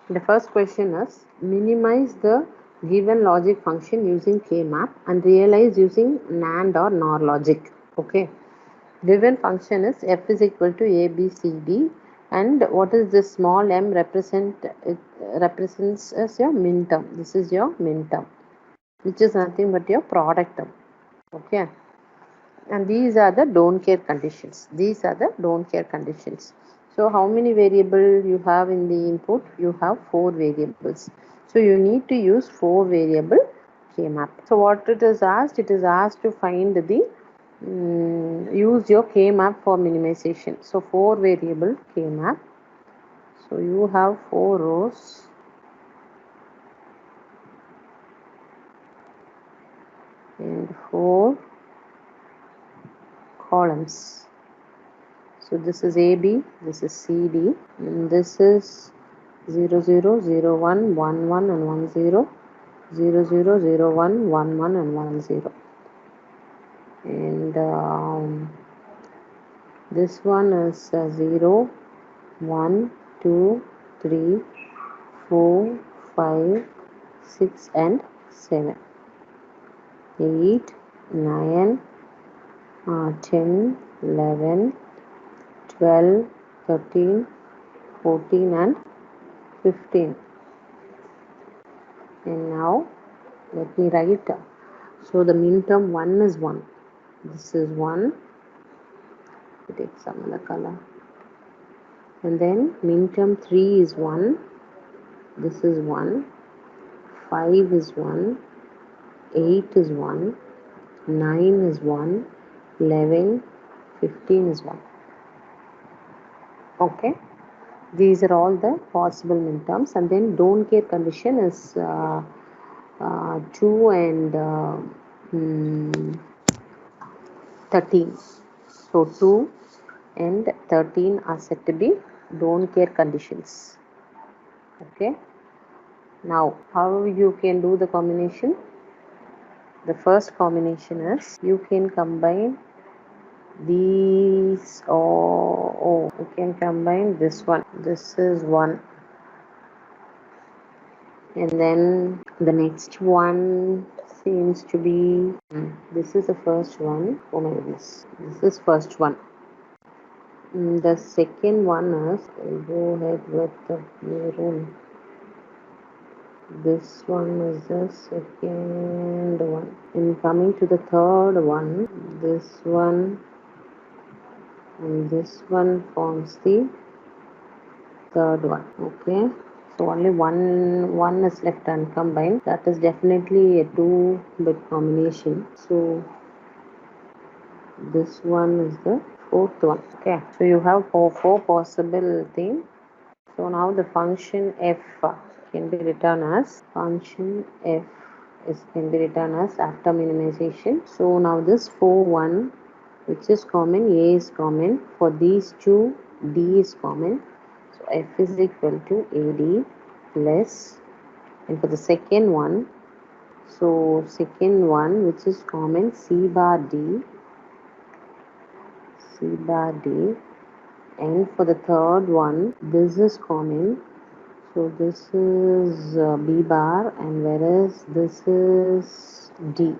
The first question is minimize the given logic function using K-map and realize using NAND or NOR logic. Okay. Given function is f is equal to a, b, c, d, and what is this small m represent? It represents as your min term. This is your min term, which is nothing but your product term. Okay. And these are the don't care conditions. These are the don't care conditions. So how many variable you have in the input? You have 4 variables. So you need to use 4 variable K-map. So what it is asked? It is asked to find the use your K-map for minimization. So 4 variable K-map. So you have 4 rows and 4 columns. So this is AB, this is CD, and this is 0 0 0 1 1 1 and 1 0, 0 0 0 1 1 1 and 1 0. And this one is 0 1 2 3 4 5 6 and 7, 8 9 10 11 12 13 14 and 15. And now let me write. So the min term 1 is 1. This is 1. Take some other color. And then min term 3 is 1. This is 1. 5 is 1. 8 is 1. 9 is 1. 11, 15 is 1. Okay. These are all the possible min terms. And then don't care condition is 2 and 13. So 2 and 13 are said to be don't care conditions. Okay. Now how you can do the combination? The first combination is you can combine these, you can combine this one. This is 1. And then the next one seems to be this is the first one. Oh my goodness, this is first one. The second one is, I'll go ahead with the maroon. This one is the second one. And coming to the third one, this one and this one forms the third one. Okay. So only one is left uncombined. That is definitely a 2-bit combination. So this one is the fourth one. Okay. So you have four possible things. So now the function f can be written as function f can be written as after minimization. So now this 4 1, which is common, a is common. For these two, d is common. So f is equal to ad plus, and for the second one, so second one which is common, c bar d, and for the third one this is common, so this is b bar, and whereas this is d,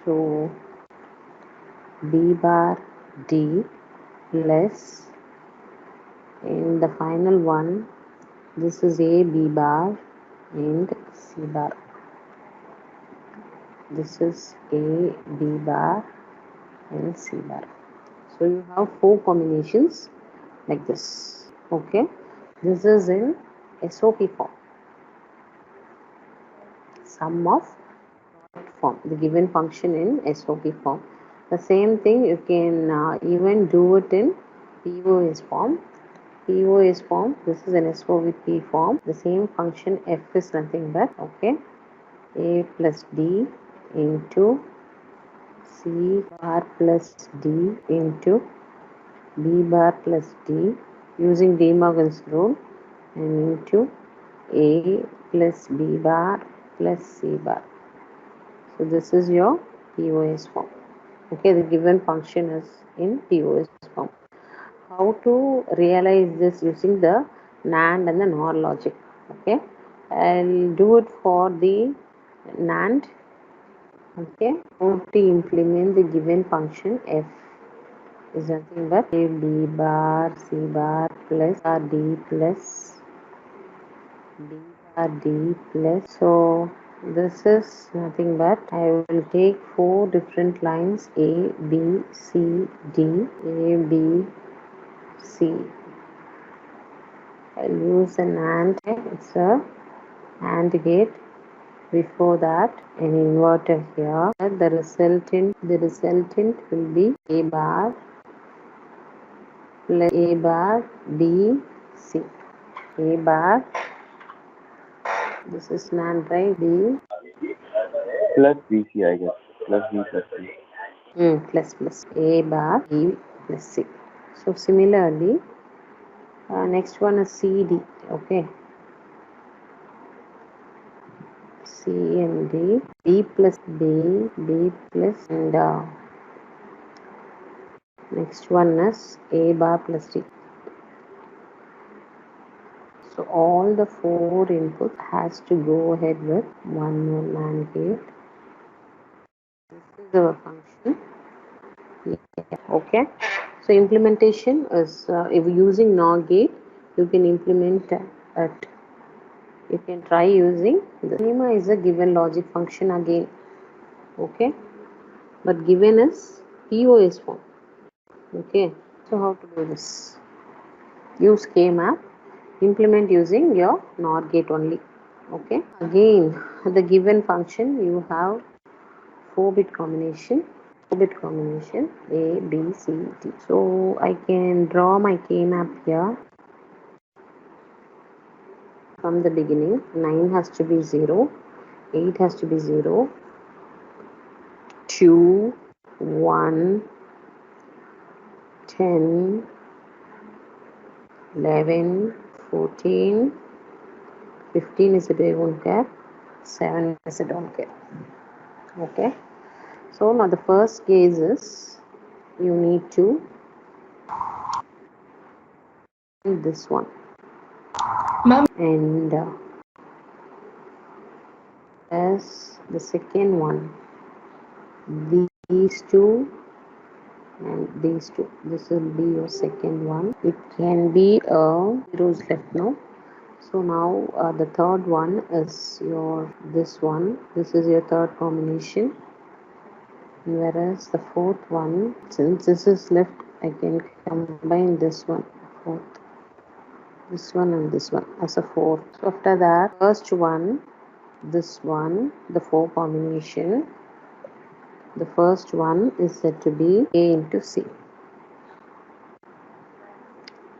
so b bar d plus, in the final one this is a b bar and c bar. This is a b bar and c bar. So you have 4 combinations like this. Okay. This is in SOP form. Sum of form. The given function in SOP form. The same thing you can even do it in POS form. POS form. This is an SOP form. The same function f is nothing but a plus d into c bar plus d into b bar plus d using De Morgan's rule, and into a plus b bar plus c bar. So this is your POS form. Okay, the given function is in POS form. How to realize this using the NAND and the NOR logic. Okay, I'll do it for the NAND. Okay, how to implement the given function f is nothing but a b bar c bar plus r d plus d bar d plus. So this is nothing but I will take 4 different lines a b c d, a b c. I'll use an AND. It's a AND gate. Before that, an inverter here. The resultant will be a bar plus a bar b c. A bar. This is NAND, right? B plus BC, I guess. Plus B plus C. plus a bar b plus c. So similarly, next one is CD. Okay. C and D, B plus B, B plus, and next one is A bar plus D. So all the 4 input has to go ahead with one more NAND gate. This is our function. Yeah. Okay. So implementation is if using NOR gate, you can implement it. You can try using the minima is a given logic function again. Okay. But given is POS form. Okay, so how to do this? Use K-map, implement using your NOR gate only. Okay, again the given function you have 4-bit combination A, B, C, D. So I can draw my K-map here. From the beginning, 9 has to be 0, 8 has to be 0, 2, 1, 10, 11, 14, 15 is a don't care, 7 is a don't care. Okay, so now the first case is you need to this one and as the second one, these two and these two, this will be your second one. It can be zeros left now. So now the third one is your this one. This is your third combination. Whereas the fourth one, since this is left, I can combine this one, fourth, this one and this one as a fourth. So after that, first one, this one, the 4 combination, the first one is said to be A into C.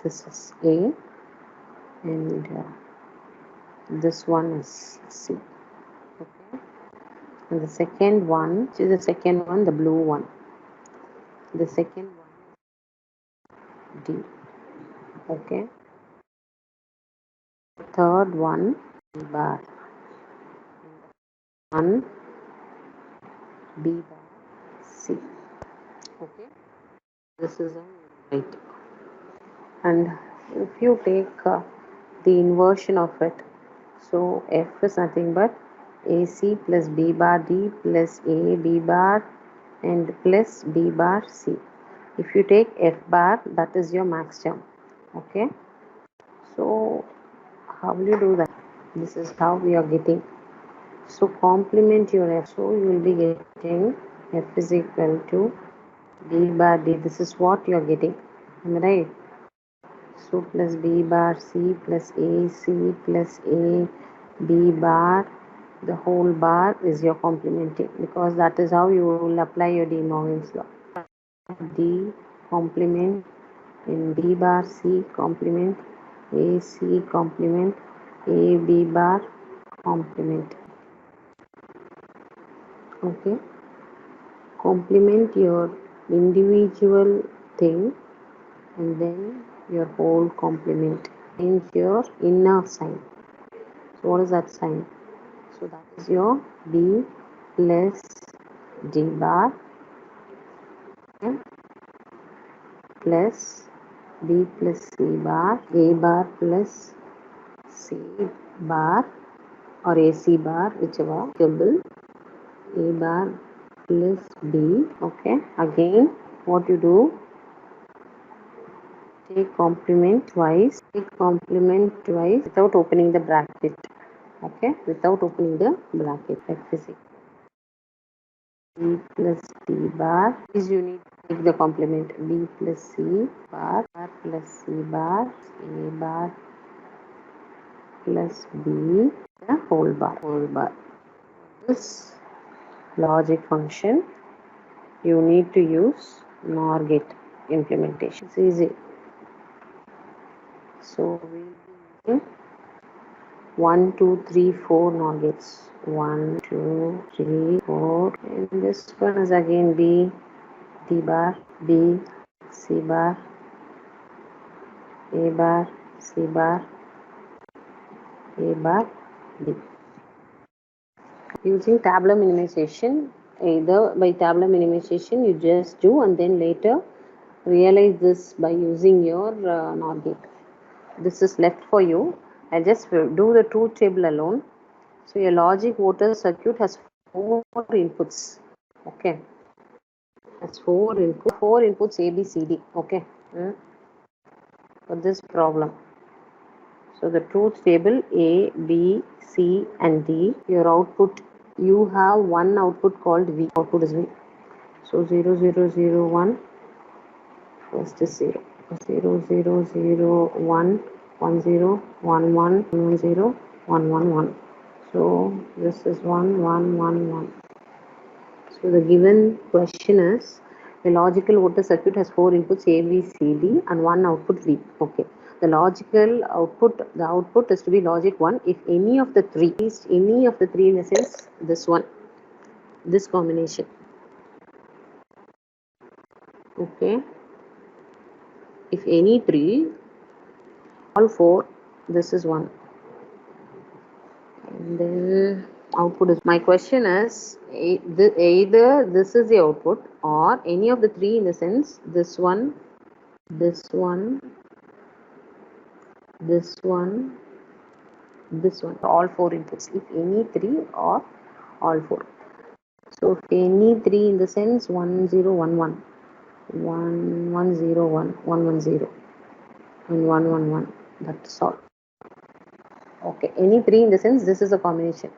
This is A and this one is C. Okay. And the second one, which is the second one, the blue one. The second one, D. Okay. The third one, B bar. One, B bar, C. Okay. This is right. And if you take the inversion of it, so F is nothing but AC plus B bar D plus A B bar and plus B bar C. If you take F bar, that is your max term. Okay. So how will you do that? This is how we are getting. So complement your F. So you will be getting F is equal to B bar D. This is what you are getting. Am I right? So plus B bar C plus A C plus A B bar, the whole bar is your complementing, because that is how you will apply your De Morgan's law. D complement in B bar C complement, A C complement, A B bar complement. Okay, complement your individual thing and then your whole complement. Change your inner sign. So what is that sign? So that is your B plus D bar plus B plus C bar, A bar plus C bar or AC bar, whichever applicable, A bar plus B. Okay, again what you do, take complement twice without opening the bracket. Okay, without opening the bracket. F is B plus D bar. Is you need to take the complement B plus C bar plus C bar, A bar plus B, the whole bar. This logic function you need to use NOR gate implementation. It's easy. So we will be using 1, 2, 3, 4 NOR gates. 1, 2, 3, 4. And this one is again B, D bar, B, C bar, A bar, C bar, A bar, B. Using tabular minimization, either by tabular minimization you just do and then later realize this by using your NOR gate. This is left for you. I just do the truth table alone. So your logic voter circuit has 4 inputs. Okay, has 4 inputs A, B, C, D. Okay, for this problem. So the truth table A, B, C and D. Your output, you have one output called V. Output is V. So 0, 0, 0, 1. First is 0. 0, 0, 0, 1, 1, 0, 1, 1, 1, 0, 1, 1, 1. So this is 1, 1, 1, 1. So the given question is, a logical voter circuit has 4 inputs A, B, C, D and one output V. Okay. The output is to be logic 1 if any of the three in the sense this one, this combination. Okay. If any 3, all 4, this is 1. And then output is, my question is either this is the output or any of the 3 in the sense this one, this one, this one, this one, all 4 inputs, if any 3 or all 4. So if any 3 in the sense 1 0 1 1, 1 1 0 1 1 1 0 and 1 1 1, that's all. Okay, any 3 in the sense this is a combination.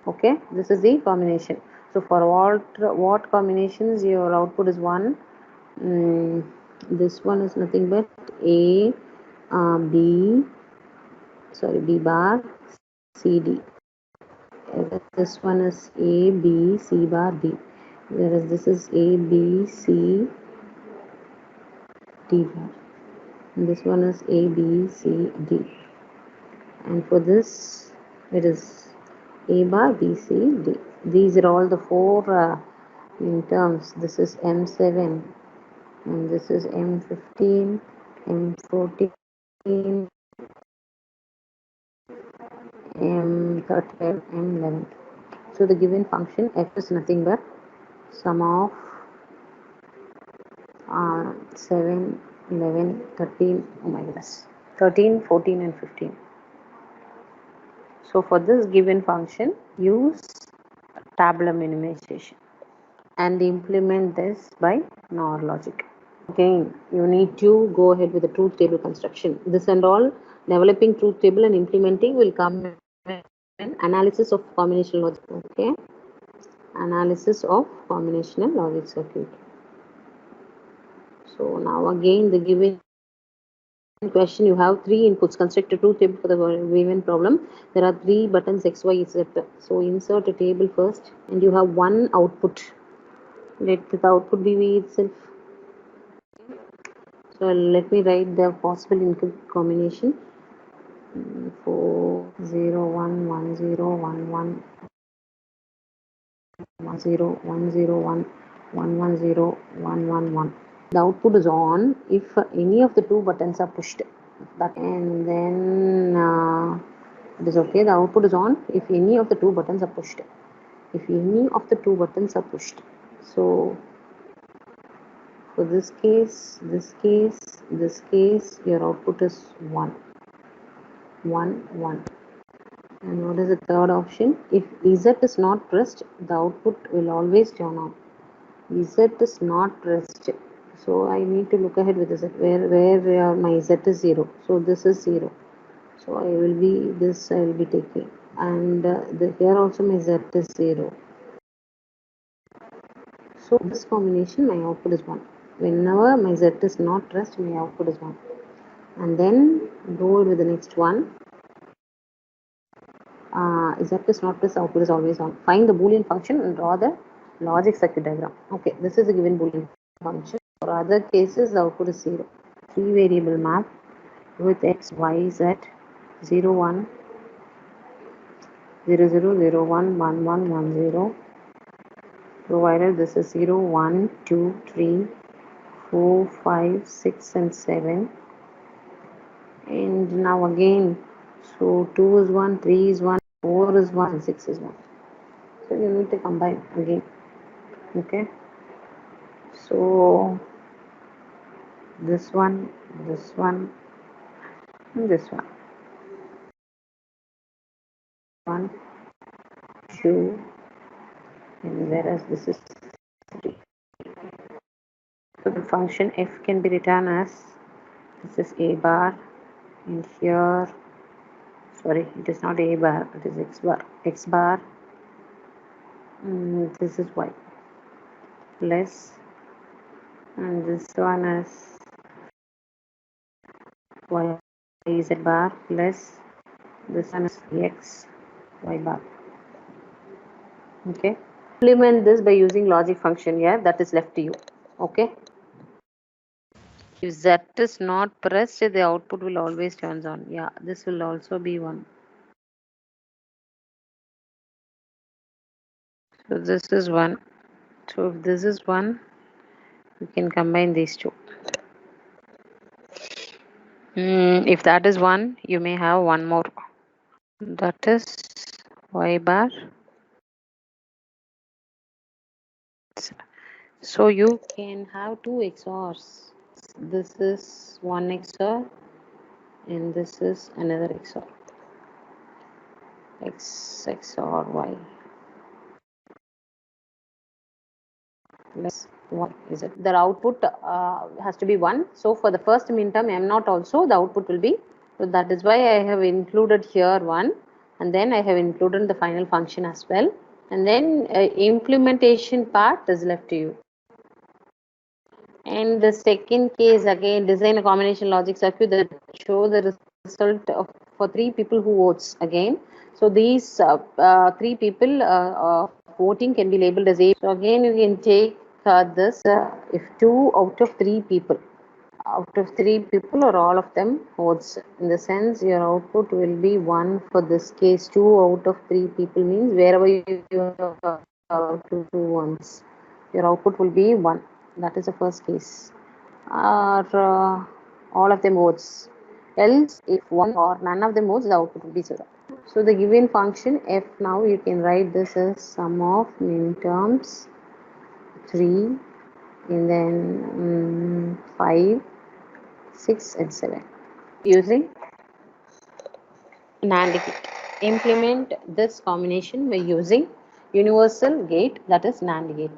Okay, this is the combination. So for what combinations your output is 1, this one is nothing but A, B bar, C, D. This one is A, B, C bar, D. Whereas this is A, B, C, D bar. And this one is A, B, C, D. And for this, it is A bar, B, C, D. These are all the 4 in terms. This is M7 and this is M15, M14, M13, M11. So the given function f is nothing but sum of 7, 11, 13, oh my goodness, 13, 14 and 15. So for this given function, use tabular minimization and implement this by NOR logic. Again, you need to go ahead with the truth table construction. This and all, developing truth table and implementing will come in analysis of combinational logic. Okay, analysis of combinational logic circuit. So now again the given question, you have 3 inputs. Construct a truth table for the given problem. There are 3 buttons X, Y, Z. So insert a table first and you have one output. Let the output be V itself. So let me write the possible input combination. 4 0 1 1 0 1 1 1 0 1 0 1 1 1 0 1 1 1. The output is on if any of the 2 buttons are pushed. And then it is okay. The output is on if any of the 2 buttons are pushed. If any of the 2 buttons are pushed. So for this case, your output is 1. 1 1. And what is the third option? If Z is not pressed, the output will always turn on. Z is not pressed, so I need to look ahead with Z. Where my Z is 0, so this is 0. So I will be taking, and here also my Z is 0. So this combination, my output is 1. Whenever my Z is not pressed, my output is 1. And then go with the next one. Z is not pressed, output is always on. Find the Boolean function and draw the logic circuit diagram. Okay, this is a given Boolean function. For other cases, the output is 0. 3 variable map with x, y, z, 0, 1, 0, 0, 0, 1, 1, 1, 1, 0. Provided this is 0, 1, 2, 3, 4, 5, 6, and 7. And now again, so 2 is 1, 3 is 1, 4 is 1, and 6 is 1. So you need to combine again. Okay. So this one, and this one. 1, 2, and whereas this is 3. So the function f can be written as, this is a bar, and here, sorry, it is not a bar, it is x bar, this is y plus, and this one is y z bar plus, this one is x y bar. Okay, implement this by using logic function here, that is left to you. Okay, if Z is not pressed, the output will always turns on. Yeah, this will also be 1. So this is 1. So if this is 1, you can combine these two. If that is 1, you may have one more. That is y bar. So you can have two XORs. This is one XOR and this is another XOR. X XOR Y plus 1 is it. The output has to be 1. So for the first min term M0 also, the output will be. So that is why I have included here 1, and then I have included the final function as well. And then implementation part is left to you. And the second case, again, design a combination logic circuit that show the result of, for 3 people who votes again. So these 3 people voting can be labeled as A. So again, you can take this if 2 out of 3 people, or all of them votes. In the sense, your output will be 1 for this case. 2 out of 3 people means wherever you have 2 ones, your output will be 1. That is the first case. Or all of them votes. Else, if one or none of them votes, the output will be 0. So the given function f, now you can write this as sum of min terms 3 and then 5, 6 and 7 using NAND gate. Implement this combination by using universal gate, that is NAND gate.